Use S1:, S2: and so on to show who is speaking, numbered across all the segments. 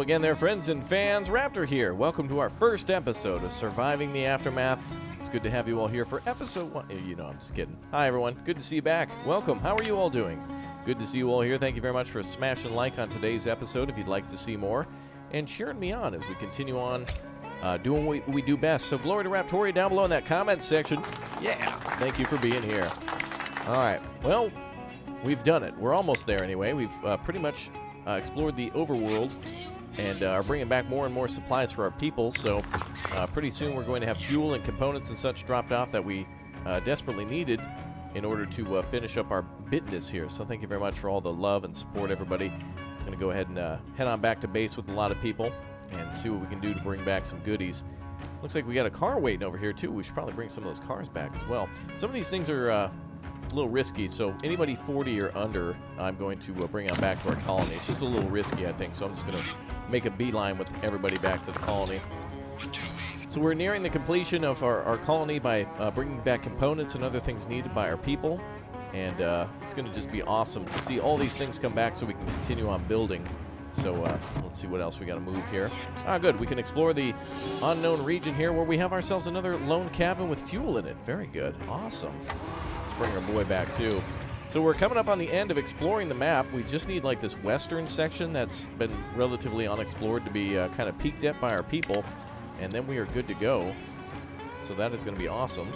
S1: Hello again there, friends and fans. Raptor here. Welcome to our first episode of Surviving the Aftermath. It's good to have you all here for episode 1. You know, I'm just kidding. Hi, everyone. Good to see you back. Welcome. How are you all doing? Good to see you all here. Thank you very much for smashing like on today's episode if you'd like to see more, and cheering me on as we continue on doing what we do best. So glory to Raptoria down below in that comment section. Yeah, thank you for being here. All right, well, we've done it. We're almost there anyway. We've pretty much explored the overworld and are bringing back more and more supplies for our people. So pretty soon we're going to have fuel and components and such dropped off that we desperately needed in order to finish up our business here. So thank you very much for all the love and support, everybody. I'm going to go ahead and head on back to base with a lot of people and see what we can do to bring back some goodies. Looks like we got a car waiting over here, too. We should probably bring some of those cars back as well. Some of these things are a little risky, so anybody 40 or under, I'm going to bring on back to our colony. It's just a little risky, I think, so I'm just going to make a beeline with everybody back to the colony. So we're nearing the completion of our colony by bringing back components and other things needed by our people, and it's going to just be awesome to see all these things come back so we can continue on building. So let's see what else we got to move here. Ah, good. We can explore the unknown region here where we have ourselves another lone cabin with fuel in it. Very good. Awesome. Let's bring our boy back, too. So we're coming up on the end of exploring the map. We just need, like, this western section that's been relatively unexplored to be kind of peeked at by our people, and then we are good to go. So that is going to be awesome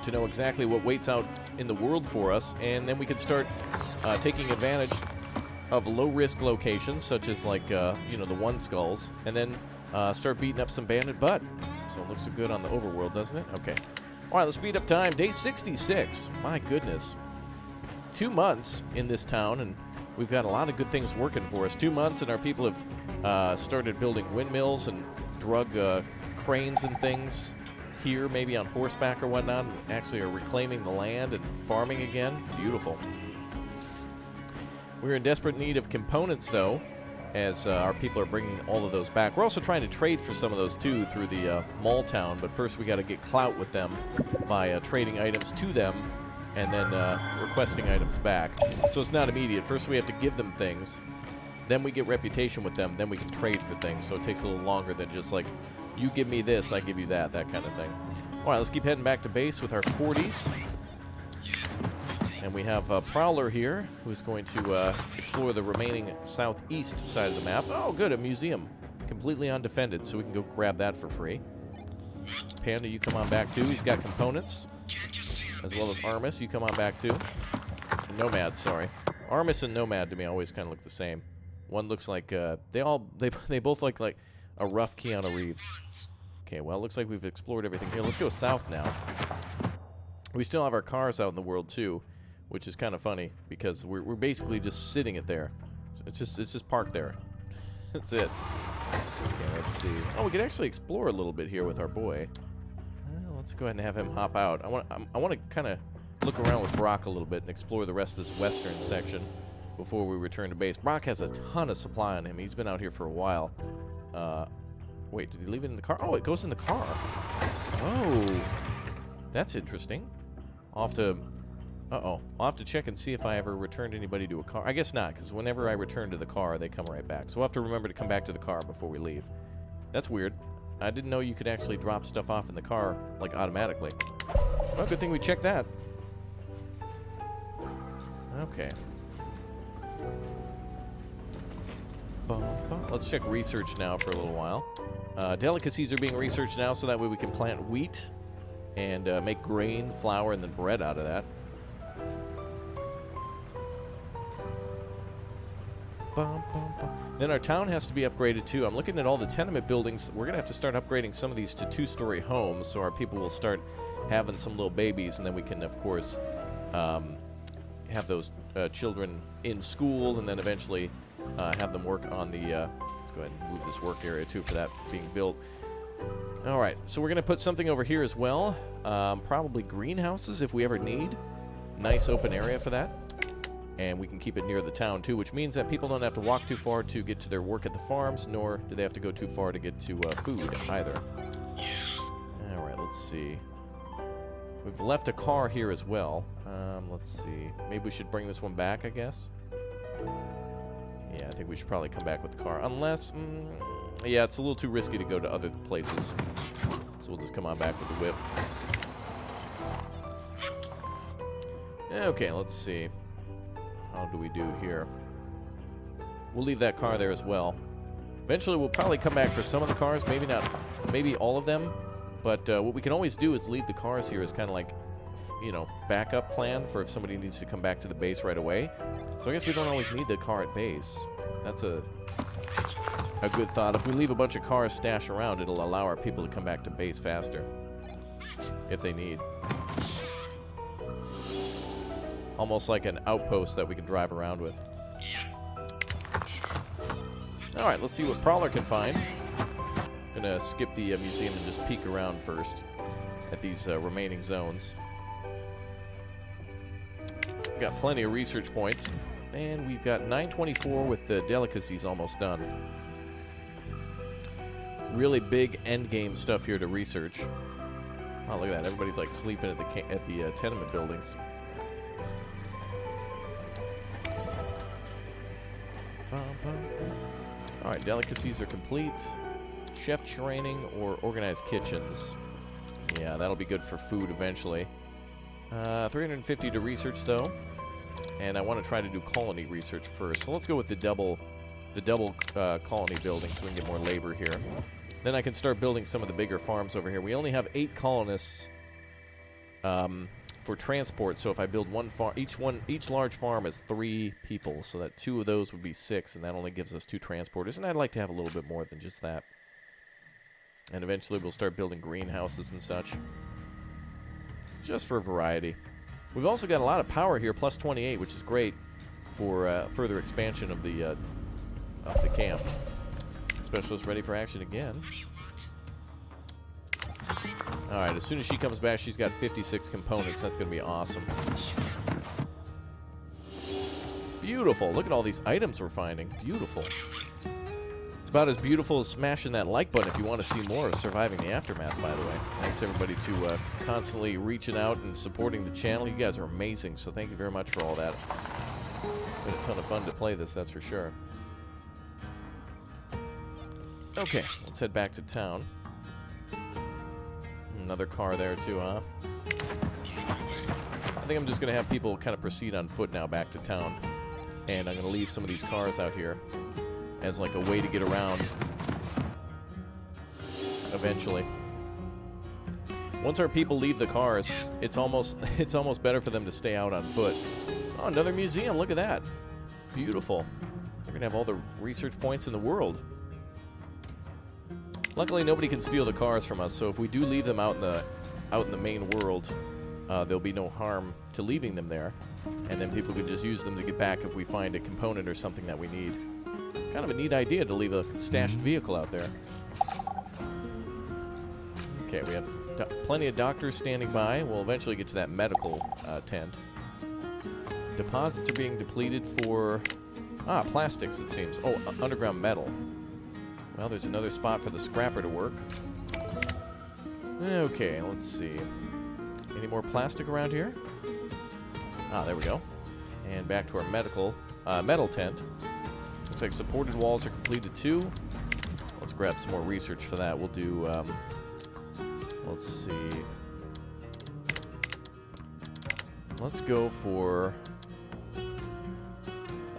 S1: to know exactly what waits out in the world for us, and then we can start taking advantage of low-risk locations, such as, like, you know, the One Skulls, and then start beating up some bandit butt. So it looks so good on the overworld, doesn't it? Okay. All right, let's speed up time. Day 66. My goodness. 2 months in this town, and we've got a lot of good things working for us. 2 months, and our people have started building windmills and drug cranes and things here, maybe on horseback or whatnot, and actually are reclaiming the land and farming again. Beautiful. We're in desperate need of components, though, as our people are bringing all of those back. We're also trying to trade for some of those, too, through the mall town, but first we got to get clout with them by trading items to them and then requesting items back. So it's not immediate. First we have to give them things, then we get reputation with them, then we can trade for things. So it takes a little longer than just like, you give me this, I give you that, that kind of thing. All right, let's keep heading back to base with our 40s. And we have Prowler here, who's going to explore the remaining southeast side of the map. Oh, good, a museum. Completely undefended, so we can go grab that for free. Panda, you come on back, too. He's got components, as well as Armis. You come on back, too. Nomad, sorry. Armis and Nomad, to me, always kind of look the same. One looks like, they both look like a rough Keanu Reeves. Okay, well, it looks like we've explored everything here. Let's go south now. We still have our cars out in the world, too, which is kind of funny because we're basically just sitting it there. It's just parked there. That's it. Okay, let's see. Oh, we could actually explore a little bit here with our boy. Let's go ahead and have him hop out. I want to kind of look around with Brock a little bit and explore the rest of this western section before we return to base. Brock has a ton of supply on him. He's been out here for a while. Wait, did he leave it in the car? Oh, it goes in the car. Oh, that's interesting. I'll have to check and see if I ever returned anybody to a car. I guess not, because whenever I return to the car, they come right back. So we'll have to remember to come back to the car before we leave. That's weird. I didn't know you could actually drop stuff off in the car, like, automatically. Well, good thing we checked that. Okay. Let's check research now for a little while. Delicacies are being researched now, so that way we can plant wheat and make grain, flour, and then bread out of that. Then our town has to be upgraded too. I'm looking at all the tenement buildings. We're going to have to start upgrading some of these to 2-story homes, so our people will start having some little babies, and then we can, of course, have those children in school, and then eventually have them work on the... let's go ahead and move this work area too for that being built. All right, so we're going to put something over here as well. Probably greenhouses if we ever need. Nice open area for that. And we can keep it near the town, too, which means that people don't have to walk too far to get to their work at the farms, nor do they have to go too far to get to food, either. All right, let's see. We've left a car here as well. Let's see. Maybe we should bring this one back, I guess. Yeah, I think we should probably come back with the car. Unless, yeah, it's a little too risky to go to other places. So we'll just come on back with the whip. Okay, let's see. How do we do here? We'll leave that car there as well. Eventually, we'll probably come back for some of the cars. Maybe not, maybe all of them. But what we can always do is leave the cars here as kind of like, you know, backup plan for if somebody needs to come back to the base right away. So I guess we don't always need the car at base. That's a good thought. If we leave a bunch of cars stashed around, it'll allow our people to come back to base faster. If they need. Almost like an outpost that we can drive around with. Alright, let's see what Prowler can find. Gonna skip the museum and just peek around first at these remaining zones. Got plenty of research points. And we've got 924 with the delicacies almost done. Really big endgame stuff here to research. Oh, look at that. Everybody's like sleeping at the tenement buildings. Alright, delicacies are complete. Chef training or organized kitchens. Yeah, that'll be good for food eventually. 350 to research though. And I want to try to do colony research first. So let's go with the double colony building so we can get more labor here. Then I can start building some of the bigger farms over here. We only have 8 colonists for transport, so if I build one farm, each large farm is 3 people, so that 2 of those would be 6, and that only gives us 2 transporters, and I'd like to have a little bit more than just that. And eventually we'll start building greenhouses and such, just for variety. We've also got a lot of power here, plus 28, which is great for further expansion of the camp. Specialist ready for action again. Alright, as soon as she comes back, she's got 56 components. That's going to be awesome. Beautiful. Look at all these items we're finding. Beautiful. It's about as beautiful as smashing that like button if you want to see more of Surviving the Aftermath, by the way. Thanks, everybody, to constantly reaching out and supporting the channel. You guys are amazing, so thank you very much for all that. It's been a ton of fun to play this, that's for sure. Okay, let's head back to town. Another car there too, huh? I think I'm just going to have people kind of proceed on foot now back to town. And I'm going to leave some of these cars out here as like a way to get around eventually. Once our people leave the cars, it's almost better for them to stay out on foot. Oh, another museum. Look at that. Beautiful. We're going to have all the research points in the world. Luckily, nobody can steal the cars from us, so if we do leave them out in the main world, there'll be no harm to leaving them there, and then people can just use them to get back if we find a component or something that we need. Kind of a neat idea to leave a stashed vehicle out there. Okay, we have plenty of doctors standing by. We'll eventually get to that medical tent. Deposits are being depleted for plastics, it seems. Oh, underground metal. Well, there's another spot for the scrapper to work. Okay, let's see. Any more plastic around here? Ah, there we go. And back to our metal tent. Looks like supported walls are completed too. Let's grab some more research for that. We'll do, let's see. Let's go for...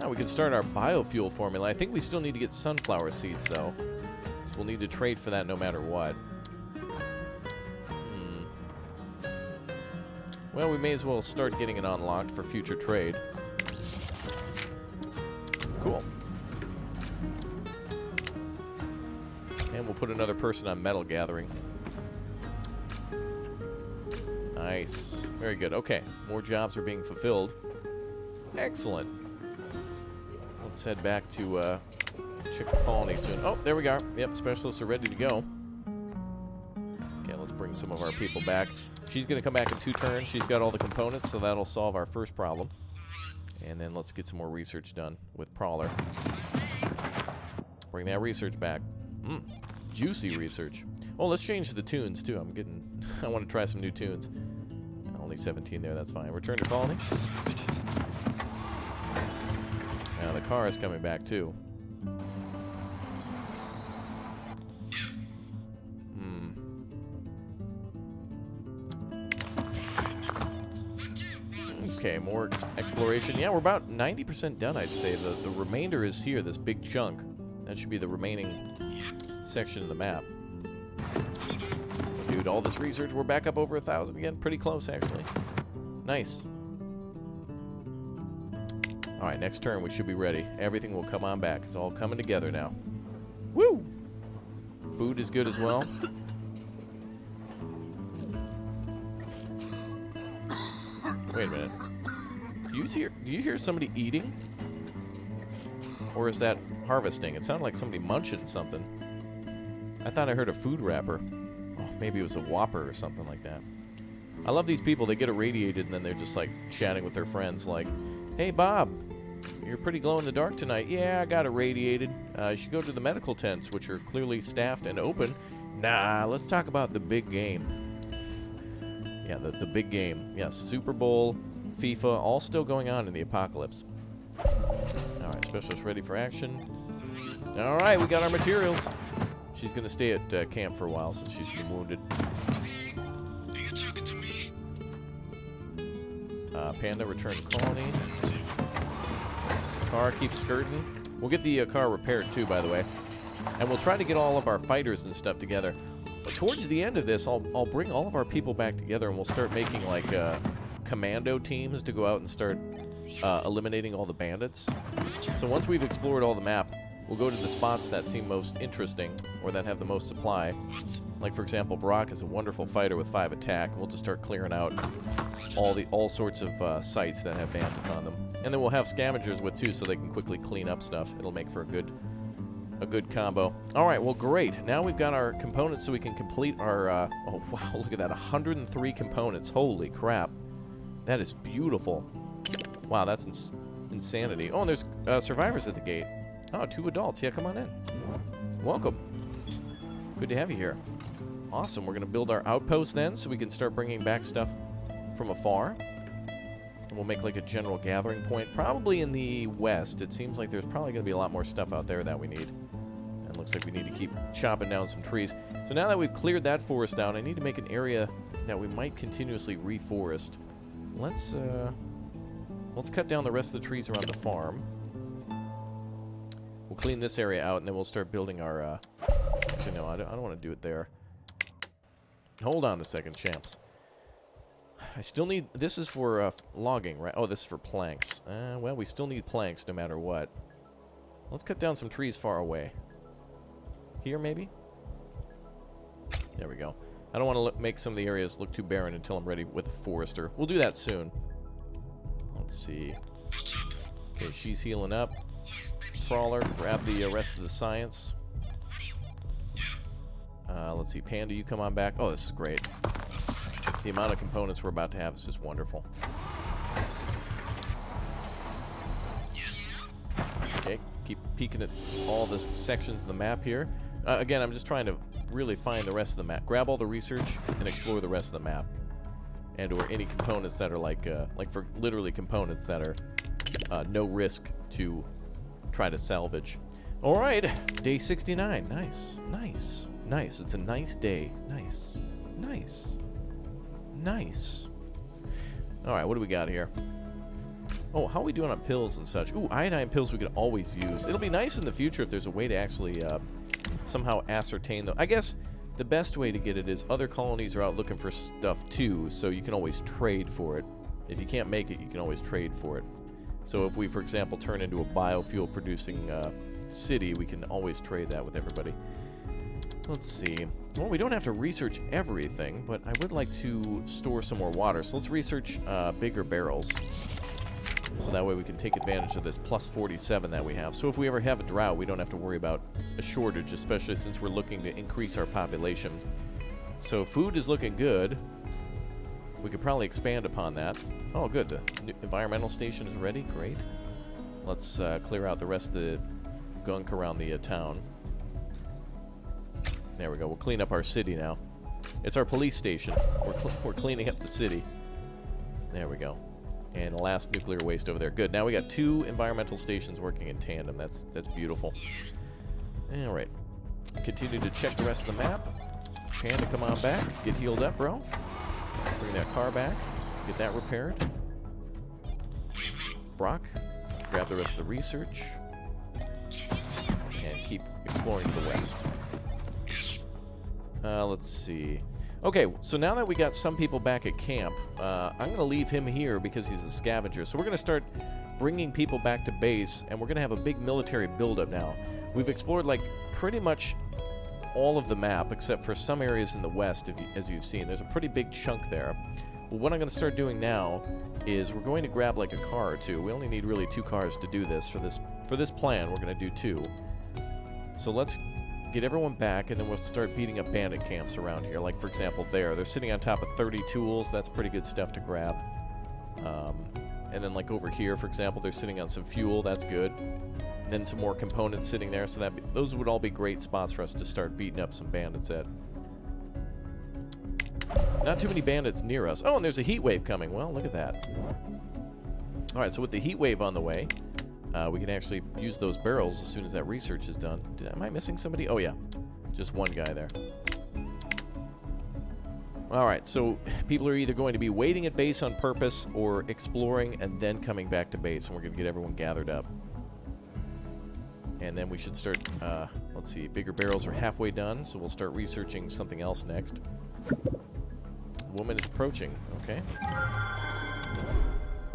S1: Oh, we can start our biofuel formula. I think we still need to get sunflower seeds, though. So we'll need to trade for that no matter what. Well, we may as well start getting it unlocked for future trade. Cool. And we'll put another person on metal gathering. Nice. Very good. Okay. More jobs are being fulfilled. Excellent. Let's head back to check the colony soon. Oh, there we are. Yep, specialists are ready to go. Okay, let's bring some of our people back. She's going to come back in 2 turns. She's got all the components, so that'll solve our first problem. And then let's get some more research done with Prowler. Bring that research back. Juicy research. Oh, let's change the tunes, too. I want to try some new tunes. Only 17 there, that's fine. Return to colony. Now the car is coming back too. Okay, more exploration. Yeah, we're about 90% done, I'd say. The remainder is here, this big chunk. That should be the remaining section of the map. Dude, all this research, we're back up over 1,000 again. Pretty close, actually. Nice. Alright, next turn we should be ready. Everything will come on back. It's all coming together now. Woo! Food is good as well. Wait a minute. Do you hear somebody eating? Or is that harvesting? It sounded like somebody munching something. I thought I heard a food wrapper. Oh, maybe it was a Whopper or something like that. I love these people. They get irradiated and then they're just like chatting with their friends like, "Hey Bob, you're pretty glow in the dark tonight." "Yeah, I got irradiated. You should go to the medical tents, which are clearly staffed and open." "Nah, let's talk about the big game." Yeah, the big game. Yes, Super Bowl, FIFA, all still going on in the apocalypse. Alright, Specialist ready for action. Alright, we got our materials. She's going to stay at camp for a while since she's been wounded.
S2: Are you talking to me?
S1: Panda, return to colony. Car keeps skirting. We'll get the car repaired too, by the way. And we'll try to get all of our fighters and stuff together. But towards the end of this, I'll bring all of our people back together and we'll start making like commando teams to go out and start eliminating all the bandits. So once we've explored all the map, we'll go to the spots that seem most interesting or that have the most supply. Like for example, Brock is a wonderful fighter with 5 attack. And we'll just start clearing out all sorts of sites that have bandits on them. And then we'll have scavengers with too, so they can quickly clean up stuff. It'll make for a good combo. All right, well, great. Now we've got our components so we can complete our... oh, wow, look at that. 103 components. Holy crap. That is beautiful. Wow, that's insanity. Oh, and there's survivors at the gate. Oh, 2 adults. Yeah, come on in. Welcome. Good to have you here. Awesome. We're going to build our outpost then so we can start bringing back stuff from afar. And we'll make like a general gathering point. Probably in the west. It seems like there's probably going to be a lot more stuff out there that we need. And looks like we need to keep chopping down some trees. So now that we've cleared that forest down, I need to make an area that we might continuously reforest. Let's cut down the rest of the trees around the farm. We'll clean this area out, and then we'll start building our... actually, no, I don't want to do it there. Hold on a second, champs. I still need... This is for logging, right? Oh, this is for planks. Well, we still need planks no matter what. Let's cut down some trees far away. Here, maybe? There we go. I don't want to make some of the areas look too barren until I'm ready with a forester. We'll do that soon. Let's see. Okay, she's healing up. Crawler, grab the rest of the science. Let's see, Panda, you come on back. Oh, this is great. The amount of components we're about to have is just wonderful. Okay, keep peeking at all the sections of the map here. Again, I'm just trying to really find the rest of the map. Grab all the research and explore the rest of the map. And or any components that are like for literally components that are no risk to try to salvage. All right, day 69. Nice, nice, nice. It's a nice day. Nice, nice, nice. All right, what do we got here? Oh, how are we doing on pills and such? Ooh, iodine pills we could always use. It'll be nice in the future if there's a way to actually somehow ascertain them. I guess the best way to get it is other colonies are out looking for stuff too, so you can always trade for it. If you can't make it, you can always trade for it. So if we, for example, turn into a biofuel producing city, we can always trade that with everybody. Let's see. Well, we don't have to research everything, but I would like to store some more water. So let's research bigger barrels. So that way we can take advantage of this plus 47 that we have. So if we ever have a drought, we don't have to worry about a shortage, especially since we're looking to increase our population. So food is looking good. We could probably expand upon that. Oh, good. The environmental station is ready. Great. Let's clear out the rest of the gunk around the town. There we go. We'll clean up our city now. It's our police station. We're cleaning up the city. There we go. And the last nuclear waste over there. Good. Now we got 2 environmental stations working in tandem. That's beautiful. All right. Continue to check the rest of the map. Panda, come on back. Get healed up, bro. Bring that car back. Get that repaired. Brock, grab the rest of the research. And keep exploring to the west. Let's see. Okay, so now that we got some people back at camp, I'm going to leave him here because he's a scavenger. So we're going to start bringing people back to base, and we're going to have a big military buildup now. We've explored, like, pretty much all of the map, except for some areas in the west, as you've seen. There's a pretty big chunk there. But what I'm going to start doing now is we're going to grab, like, a car or 2. We only need really 2 cars to do this. For this plan, we're going to do 2. So let's get everyone back, and then we'll start beating up bandit camps around here. Like, for example, they're sitting on top of 30 tools. That's pretty good stuff to grab. And then, like, over here, for example, they're sitting on some fuel. That's good. And then some more components sitting there. So those would all be great spots for us to start beating up some bandits at. Not too many bandits near us. Oh, and there's a heat wave coming. Well, look at that. All right, so with the heat wave on the way, we can actually use those barrels as soon as that research is done. Am I missing somebody? Oh, yeah. Just one guy there. All right, so people are either going to be waiting at base on purpose or exploring and then coming back to base, and we're going to get everyone gathered up. And then we should start, let's see, bigger barrels are halfway done, so we'll start researching something else next. Woman is approaching. Okay.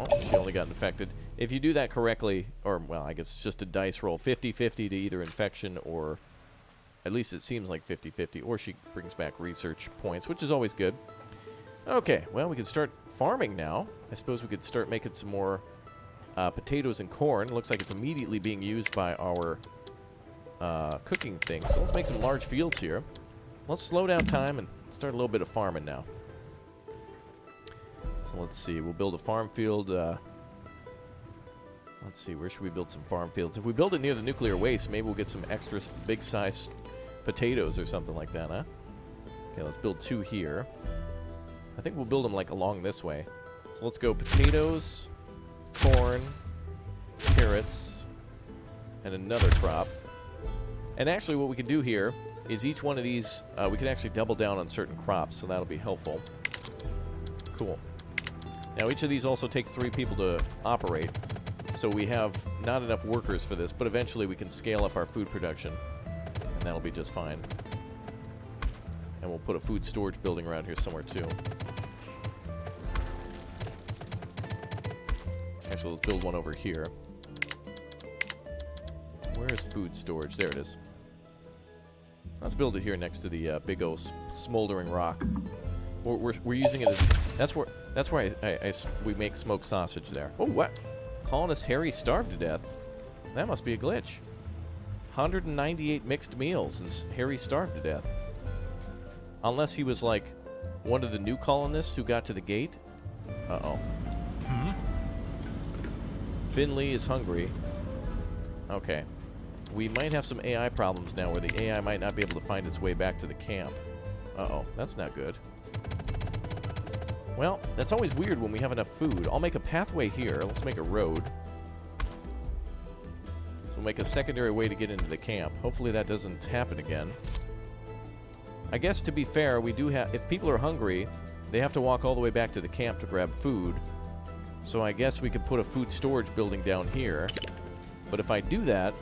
S1: Oh, she only got infected. If you do that correctly, or, well, I guess it's just a dice roll, 50-50 to either infection or, at least it seems like 50-50, or she brings back research points, which is always good. Okay, well, we can start farming now. I suppose we could start making some more potatoes and corn. It looks like it's immediately being used by our cooking thing. So let's make some large fields here. Let's slow down time and start a little bit of farming now. So let's see. We'll build a farm field. Let's see. Where should we build some farm fields? If we build it near the nuclear waste, maybe we'll get some extra big-sized potatoes or something like that, huh? Okay, let's build 2 here. I think we'll build them, like, along this way. So let's go potatoes, corn, carrots, and another crop. And actually what we can do here is each one of these, we can actually double down on certain crops, so that'll be helpful. Cool. Now each of these also takes 3 people to operate, so we have not enough workers for this, but eventually we can scale up our food production, and that'll be just fine. And we'll put a food storage building around here somewhere too. So let's build one over here. Where is food storage? There it is. Let's build it here next to the big old smoldering rock. We're using it as that's where we make smoked sausage there. Oh, what? Colonist Harry starved to death. That must be a glitch. 198 mixed meals and Harry starved to death. Unless he was like one of the new colonists who got to the gate. Uh-oh. Finley is hungry. Okay. We might have some AI problems now where the AI might not be able to find its way back to the camp. Uh-oh. That's not good. Well, that's always weird when we have enough food. I'll make a pathway here. Let's make a road. So we'll make a secondary way to get into the camp. Hopefully that doesn't happen again. I guess to be fair, we do have... If people are hungry, they have to walk all the way back to the camp to grab food. So I guess we could put a food storage building down here. But if I do that,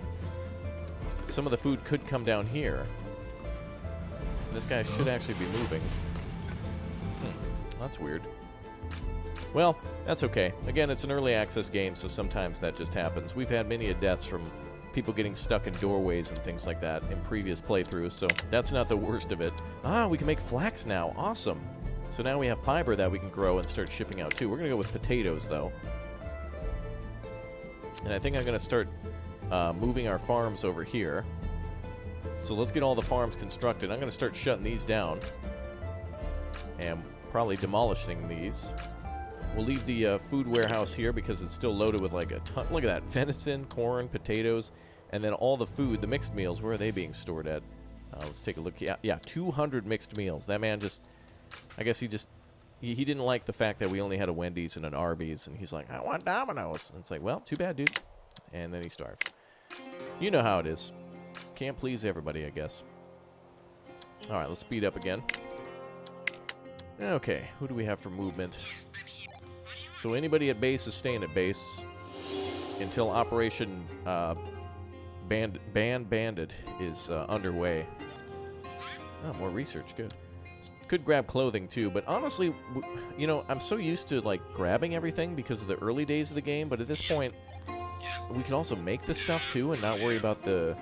S1: some of the food could come down here. This guy should actually be moving. That's weird. Well, that's okay. Again, it's an early access game, so sometimes that just happens. We've had many deaths from people getting stuck in doorways and things like that in previous playthroughs, so that's not the worst of it. Ah, we can make flax now. Awesome. So now we have fiber that we can grow and start shipping out too. We're going to go with potatoes, though. And I think I'm going to start moving our farms over here. So let's get all the farms constructed. I'm going to start shutting these down. And probably demolishing these. We'll leave the food warehouse here because it's still loaded with like a ton. Look at that. Venison, corn, potatoes, and then all the food, the mixed meals, where are they being stored at? Let's take a look. Yeah, 200 mixed meals. That man just... I guess he just he didn't like the fact that we only had a Wendy's and an Arby's, and he's like, I want Domino's. And it's like, well, too bad, dude. And then he starved. You know how it is. Can't please everybody, I guess. All right, let's speed up again. Okay, who do we have for movement? So anybody at base is staying at base until Operation Banded is underway. Oh, more research, good. Could grab clothing too, but honestly, you know, I'm so used to like grabbing everything because of the early days of the game, but at this point, we can also make this stuff too and not worry about the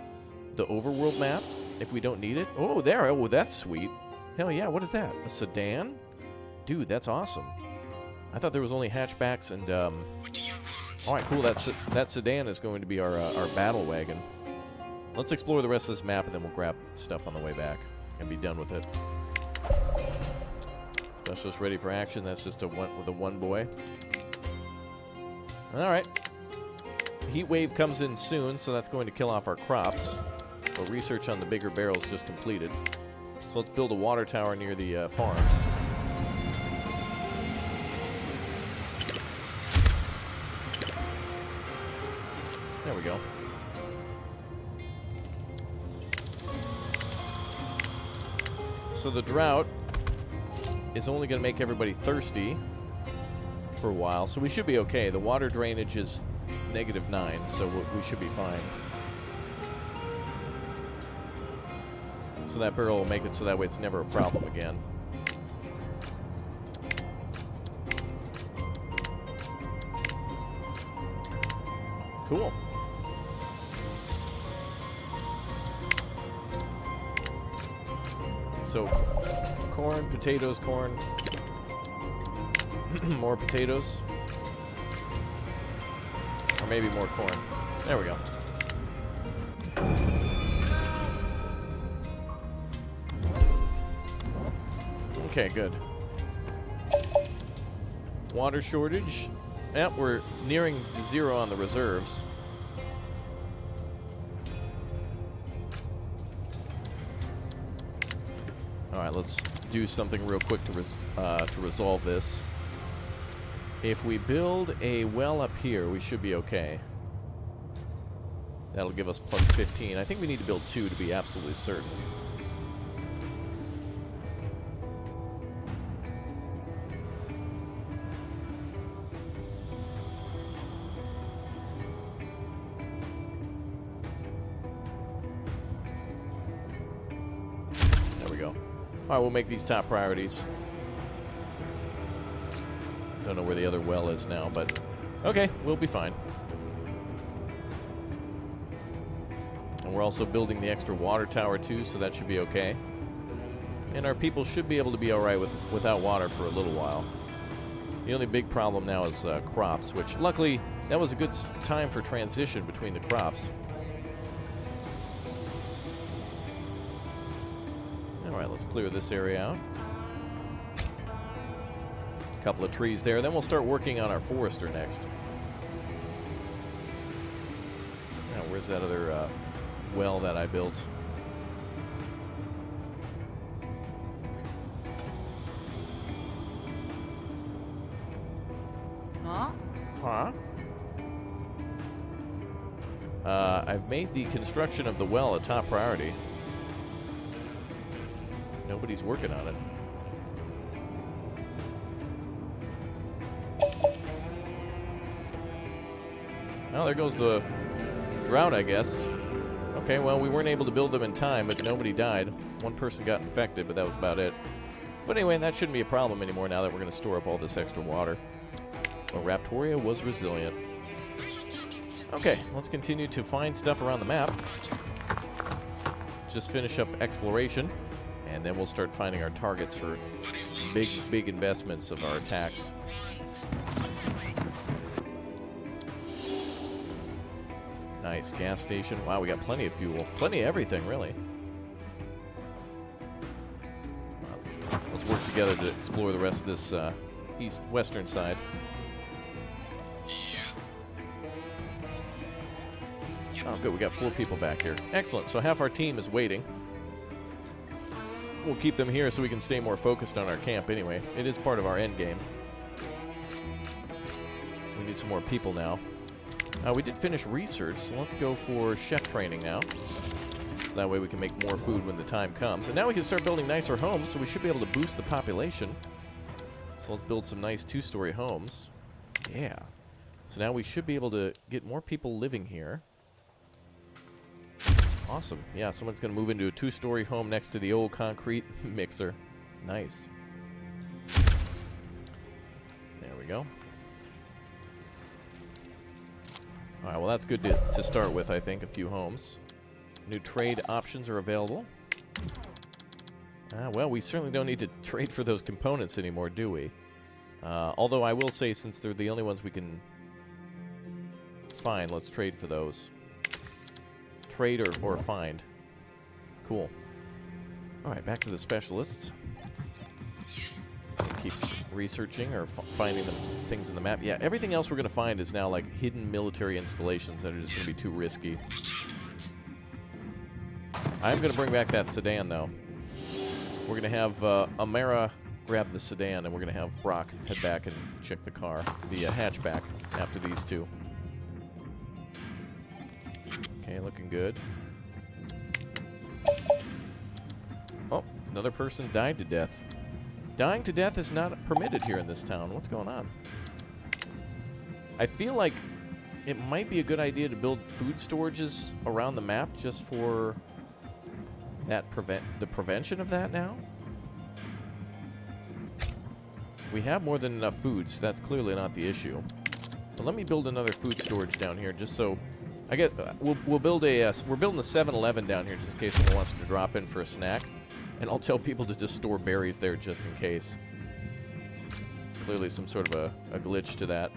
S1: overworld map if we don't need it. Oh, there. Oh, that's sweet. Hell yeah, what is that? A sedan? Dude, that's awesome. I thought there was only hatchbacks and, all right, cool. That sedan is going to be our battle wagon. Let's explore the rest of this map, and then we'll grab stuff on the way back and be done with it. Specialist ready for action. That's just with a one boy. All right. Heat wave comes in soon, so that's going to kill off our crops. But research on the bigger barrels just completed. So let's build a water tower near the farms. There we go. So the drought is only going to make everybody thirsty for a while, so we should be okay. The water drainage is -9, so we should be fine. So that barrel will make it so that way it's never a problem again. Cool. So, corn, potatoes, corn. More potatoes. Or maybe more corn. There we go. Okay, good. Water shortage. Yep, we're nearing 0 on the reserves. Alright, let's do something real quick to resolve this. If we build a well up here, we should be okay. That'll give us plus 15. I think we need to build 2 to be absolutely certain. Alright, we'll make these top priorities. Don't know where the other well is now, but okay, we'll be fine. And we're also building the extra water tower too, so that should be okay. And our people should be able to be alright without water for a little while. The only big problem now is crops, which luckily that was a good time for transition between the crops. Alright, let's clear this area out. A couple of trees there. Then we'll start working on our forester next. Now, where's that other well that I built?
S3: Huh?
S1: Huh? I've made the construction of the well a top priority. Nobody's working on it. Oh, there goes the drought, I guess. Okay, well, we weren't able to build them in time, but nobody died. One person got infected, but that was about it. But anyway, that shouldn't be a problem anymore now that we're going to store up all this extra water. Well, Raptoria was resilient. Okay, let's continue to find stuff around the map. Just finish up exploration. And then we'll start finding our targets for big investments of our attacks. Nice. Gas station. Wow, we got plenty of fuel. Plenty of everything, really. Let's work together to explore the rest of this western side. Oh, good. We got 4 people back here. Excellent. So half our team is waiting. We'll keep them here so we can stay more focused on our camp anyway. It is part of our end game. We need some more people now. We did finish research, so let's go for chef training now. So that way we can make more food when the time comes. And now we can start building nicer homes, so we should be able to boost the population. So let's build some nice 2-story homes. Yeah. So now we should be able to get more people living here. Awesome. Yeah, someone's going to move into a 2-story home next to the old concrete mixer. Nice. There we go. All right, well, that's good to start with, I think, a few homes. New trade options are available. Well, we certainly don't need to trade for those components anymore, do we? Although I will say, since they're the only ones we can find, let's trade for those. Trade or find. Cool. All right, back to the specialists. Keeps researching or finding the things in the map. Yeah, everything else we're going to find is now like hidden military installations that are just going to be too risky. I'm going to bring back that sedan, though. We're going to have Amara grab the sedan, and we're going to have Brock head back and check the car, the hatchback, after these two. Okay, looking good. Oh, another person died to death. Dying to death is not permitted here in this town. What's going on? I feel like it might be a good idea to build food storages around the map just for that the prevention of that now. We have more than enough food, so that's clearly not the issue. But let me build another food storage down here just so I get we'll build a we're building a 7-Eleven down here just in case someone wants to drop in for a snack. And I'll tell people to just store berries there just in case. Clearly some sort of a glitch to that.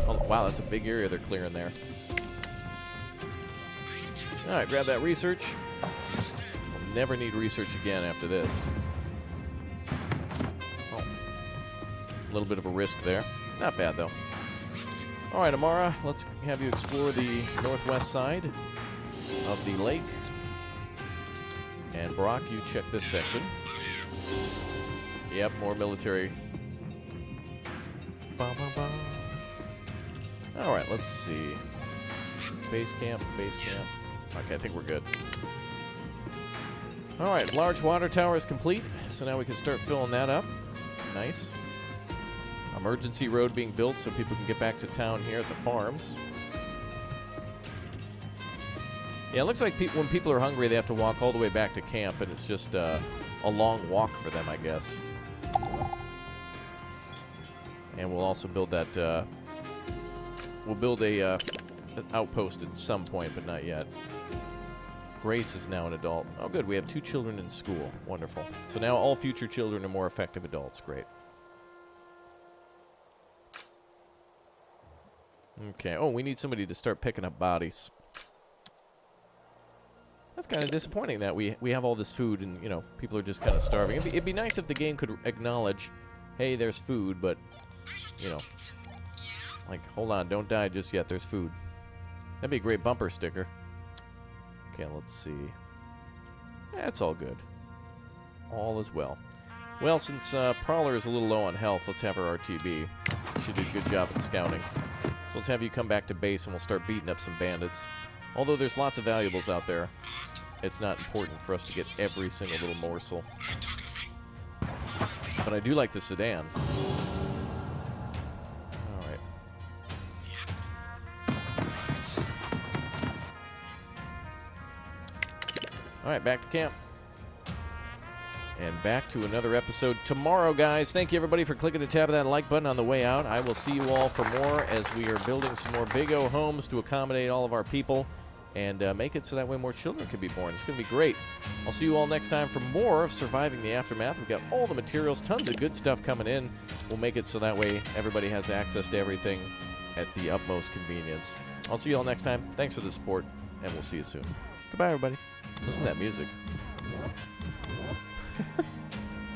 S1: Oh, wow, that's a big area they're clearing there. Alright, grab that research. We'll never need research again after this. Oh. A little bit of a risk there. Not bad, though. Alright, Amara, let's have you explore the northwest side of the lake. And Brock, you check this section. Yep, more military. Alright, let's see. Base camp. Okay, I think we're good. Alright, large water tower is complete, so now we can start filling that up. Nice. Emergency road being built so people can get back to town here at the farms. Yeah, it looks like when people are hungry, they have to walk all the way back to camp, and it's just a long walk for them, I guess. And we'll also build that, we'll build an outpost at some point, but not yet. Grace is now an adult. Oh, good, we have 2 children in school. Wonderful. So now all future children are more effective adults. Great. Okay, oh, we need somebody to start picking up bodies. That's kind of disappointing that we have all this food and, you know, people are just kind of starving. It'd be nice if the game could acknowledge, hey, there's food, but, you know, like, hold on, don't die just yet, there's food. That'd be a great bumper sticker. Okay, let's see. Yeah, it's all good. All is well. Well, since Prowler is a little low on health, let's have her RTB. She did a good job at scouting. So let's have you come back to base and we'll start beating up some bandits. Although there's lots of valuables out there, it's not important for us to get every single little morsel. But I do like the sedan. Alright. Alright, back to camp. And back to another episode tomorrow, guys. Thank you, everybody, for clicking the tab of that like button on the way out. I will see you all for more as we are building some more Big O homes to accommodate all of our people and make it so that way more children can be born. It's going to be great. I'll see you all next time for more of Surviving the Aftermath. We've got all the materials, tons of good stuff coming in. We'll make it so that way everybody has access to everything at the utmost convenience. I'll see you all next time. Thanks for the support, and we'll see you soon. Goodbye, everybody. Listen to that music.